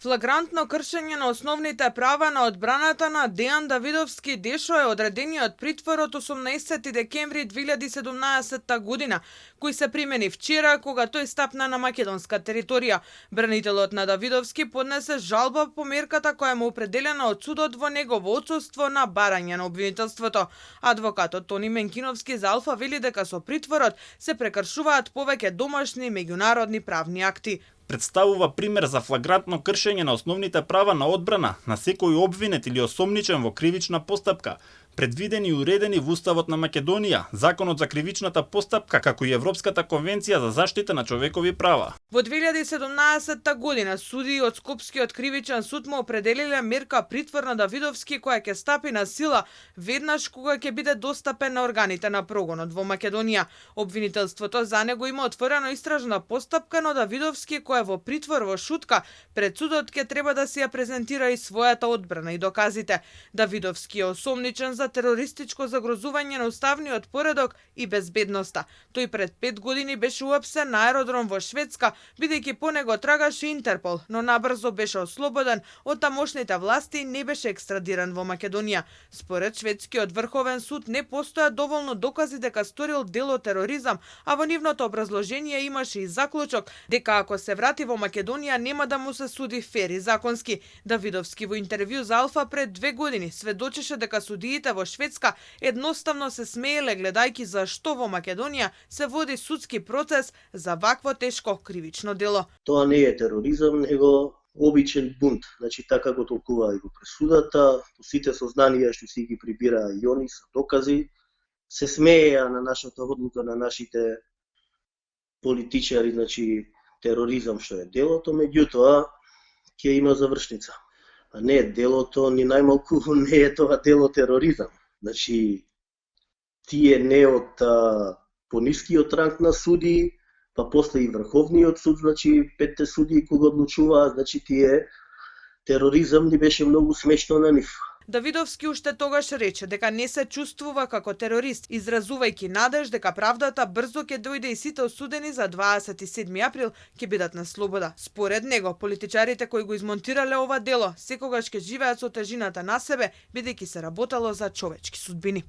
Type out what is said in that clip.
Флагрантно кршење на основните права на одбраната на Дејан Давидовски Дешо е одредениот притвор од 18 декември 2017 година, кој се примени вчера кога тој стапна на македонска територија. Бранителот на Давидовски поднесе жалба по мерката која му определена од судот во негово отсуство на барање на обвинителството. Адвокатот Тони Менкиновски за Алфа вели дека со притворот се прекршуваат повеќе домашни и меѓународни правни акти. Представува пример за флагрантно кршење на основните права на одбрана на секој обвинет или осомничен во кривична постапка, предвидени и уредени во Уставот на Македонија, Законот за кривичната постапка, како и Европската конвенција за заштита на човекови права. Во 2017 година судии од Скопскиот кривичен суд му определиле мерка притвор на Давидовски која ќе стапи на сила веднаш кога ќе биде достапен на органите на прогонот во Македонија. Обвинителството за него има отворено истражна постапка, но Давидовски кој е во притвор во шутка пред судот ќе треба да си ја презентира и својата одбрана и доказите. Давидовски е осомничен за терористичко загрозување на уставниот поредок и безбедноста. Тој пред 5 години беше уапсен на аеродром во Шведска, бидејќи по него трагаше Интерпол, но набрзо беше ослободен од тамошните власти и не беше екстрадиран во Македонија. Според шведскиот врховен суд не постоја доволно докази дека сторил дело тероризам, а во нивното образложение имаше и заклучок дека ако се врати во Македонија нема да му се суди фер и законски. Давидовски во интервју за Алфа пред 2 години сведочеше дека судиите во Шведска едноставно се смееле гледајќи зашто во Македонија се води судски процес за вакво тешко кривично дело. Тоа не е тероризам, него обичен бунт. Значи така го толкува и го пресудата, по сите сознанија што си ги прибираа и они со докази, се смееа на нашата одлука, на нашите политичари, значи тероризам што е делото, меѓутоа ќе има завршница. А не делото, ни најмалку не е тоа дело тероризам. Значи, тие не од понискиот ранг на суди, па после и Врховниот суд, значи 5 судии кога одлучуваат, значи тие тероризам ни беше многу смешно на нив. Давидовски уште тогаш рече дека не се чувствува како терорист, изразувајќи надеж дека правдата брзо ќе дојде и сите осудени за 27 април ќе бидат на слобода. Според него, политичарите кои го измонтирале ова дело секогаш ќе живеат со тежината на себе, бидејќи се работело за човечки судбини.